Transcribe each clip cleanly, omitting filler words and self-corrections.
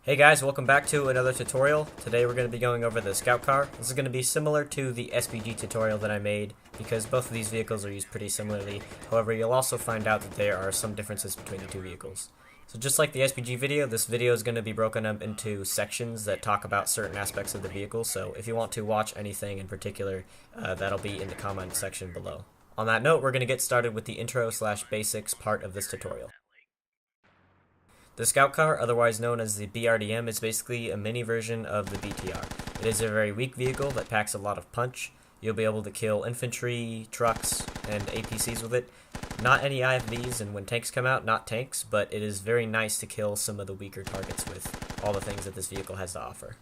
Hey guys, welcome back to another tutorial. Today we're going to be going over the scout car. This is going to be similar to the SPG tutorial that I made because both of these vehicles are used pretty similarly. However, you'll also find out that there are some differences between the two vehicles. So just like the SPG video, this video is going to be broken up into sections that talk about certain aspects of the vehicle. So if you want to watch anything in particular, that'll be in the comment section below. On that note, we're going to get started with the intro/basics part of this tutorial. The Scout Car, otherwise known as the BRDM, is basically a mini version of the BTR. It is a very weak vehicle that packs a lot of punch. You'll be able to kill infantry, trucks, and APCs with it. Not any IFVs, and when tanks come out, not tanks, but it is very nice to kill some of the weaker targets with all the things that this vehicle has to offer.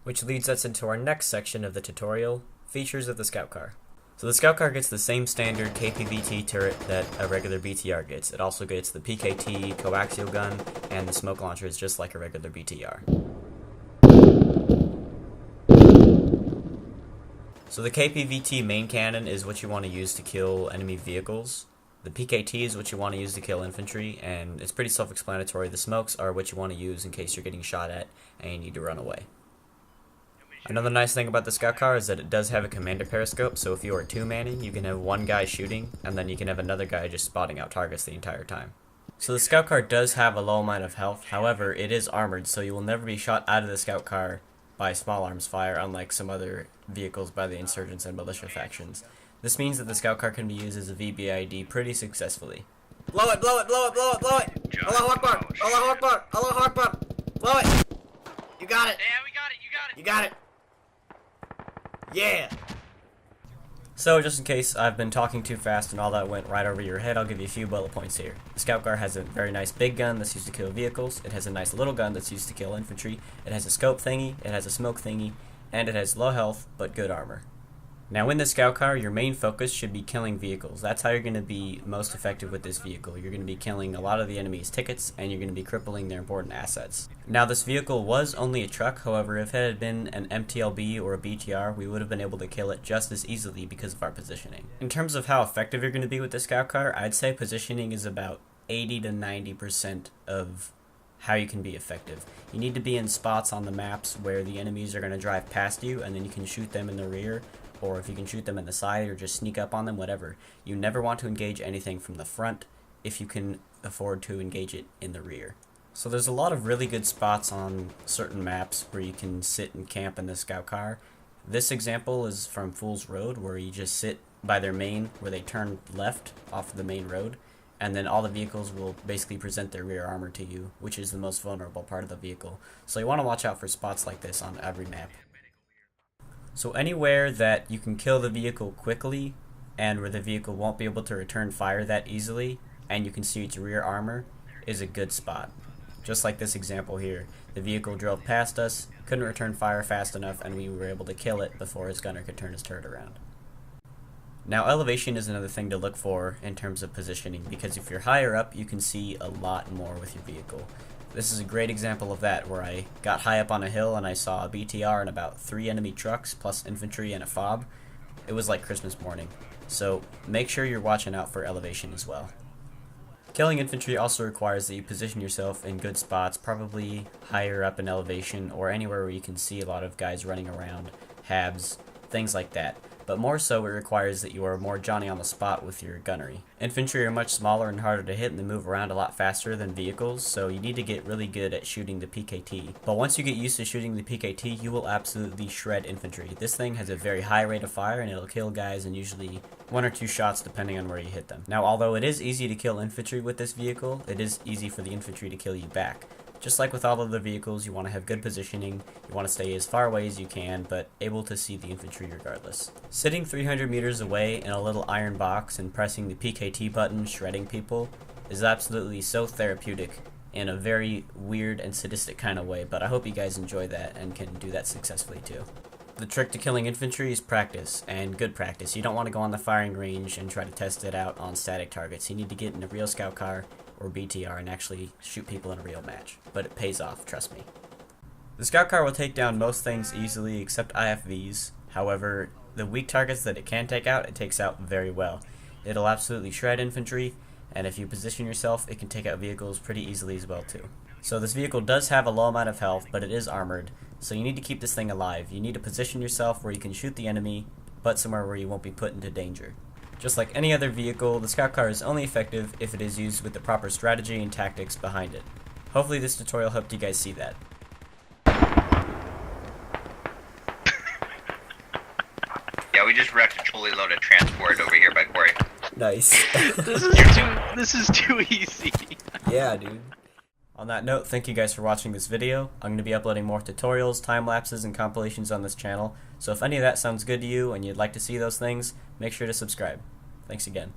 Which leads us into our next section of the tutorial, features of the Scout Car. So the Scout Car gets the same standard KPVT turret that a regular BTR gets. It also gets the PKT coaxial gun and the smoke launchers just like a regular BTR. So the KPVT main cannon is what you want to use to kill enemy vehicles. The PKT is what you want to use to kill infantry, and it's pretty self-explanatory. The smokes are what you want to use in case you're getting shot at and you need to run away. Another nice thing about the Scout Car is that it does have a commander periscope, so if you are two-manning, you can have one guy shooting, and then you can have another guy just spotting out targets the entire time. So the Scout Car does have a low amount of health, however, it is armored, so you will never be shot out of the Scout Car by small arms fire, unlike some other vehicles by the insurgents and militia factions. This means that the Scout Car can be used as a VBID pretty successfully. Blow it, blow it, blow it, blow it, blow it! Allahu Akbar! Allahu Akbar! Allahu Akbar! Blow it! You got it! Yeah, we got it, you got it! You got it! Yeah! So, just in case I've been talking too fast and all that went right over your head, I'll give you a few bullet points here. The Scout Car has a very nice big gun that's used to kill vehicles, it has a nice little gun that's used to kill infantry, it has a scope thingy, it has a smoke thingy, and it has low health but good armor. Now in the Scout Car, your main focus should be killing vehicles. That's how you're going to be most effective with this vehicle. You're going to be killing a lot of the enemy's tickets, and you're going to be crippling their important assets. Now this vehicle was only a truck, however if it had been an MTLB or a BTR, we would have been able to kill it just as easily because of our positioning. In terms of how effective you're going to be with the Scout Car, I'd say positioning is about 80 to 90% of how you can be effective. You need to be in spots on the maps where the enemies are going to drive past you, and then you can shoot them in the rear, or if you can shoot them in the side or just sneak up on them, whatever. You never want to engage anything from the front if you can afford to engage it in the rear. So there's a lot of really good spots on certain maps where you can sit and camp in the Scout Car. This example is from Fool's Road, where you just sit by their main, where they turn left off of the main road, and then all the vehicles will basically present their rear armor to you, which is the most vulnerable part of the vehicle. So you want to watch out for spots like this on every map. So anywhere that you can kill the vehicle quickly and where the vehicle won't be able to return fire that easily and you can see its rear armor is a good spot. Just like this example here, the vehicle drove past us, couldn't return fire fast enough, and we were able to kill it before his gunner could turn his turret around. Now elevation is another thing to look for in terms of positioning, because if you're higher up you can see a lot more with your vehicle. This is a great example of that, where I got high up on a hill and I saw a BTR and about 3 enemy trucks plus infantry and a fob. It was like Christmas morning. So make sure you're watching out for elevation as well. Killing infantry also requires that you position yourself in good spots, probably higher up in elevation or anywhere where you can see a lot of guys running around, habs, things like that. But more so it requires that you are more Johnny on the spot with your gunnery. Infantry are much smaller and harder to hit, and they move around a lot faster than vehicles, so you need to get really good at shooting the PKT. But once you get used to shooting the PKT, you will absolutely shred infantry. This thing has a very high rate of fire, and it'll kill guys in usually 1 or 2 shots depending on where you hit them. Now although it is easy to kill infantry with this vehicle, it is easy for the infantry to kill you back. Just like with all of the vehicles, you want to have good positioning, you want to stay as far away as you can, but able to see the infantry regardless. Sitting 300 meters away in a little iron box and pressing the PKT button, shredding people, is absolutely so therapeutic in a very weird and sadistic kind of way, but I hope you guys enjoy that and can do that successfully too. The trick to killing infantry is practice, and good practice. You don't want to go on the firing range and try to test it out on static targets. You need to get in a real Scout Car or BTR and actually shoot people in a real match. But it pays off, trust me. The Scout Car will take down most things easily except IFVs. However, the weak targets that it can take out, it takes out very well. It'll absolutely shred infantry, and if you position yourself, it can take out vehicles pretty easily as well too. So this vehicle does have a low amount of health, but it is armored, so you need to keep this thing alive. You need to position yourself where you can shoot the enemy, but somewhere where you won't be put into danger. Just like any other vehicle, the scout car is only effective if it is used with the proper strategy and tactics behind it. Hopefully this tutorial helped you guys see that. Yeah, we just wrecked a fully loaded transport over here by Corey. Nice. This is too easy. Yeah, dude. On that note, thank you guys for watching this video. I'm going to be uploading more tutorials, time lapses, and compilations on this channel, so if any of that sounds good to you and you'd like to see those things, make sure to subscribe. Thanks again.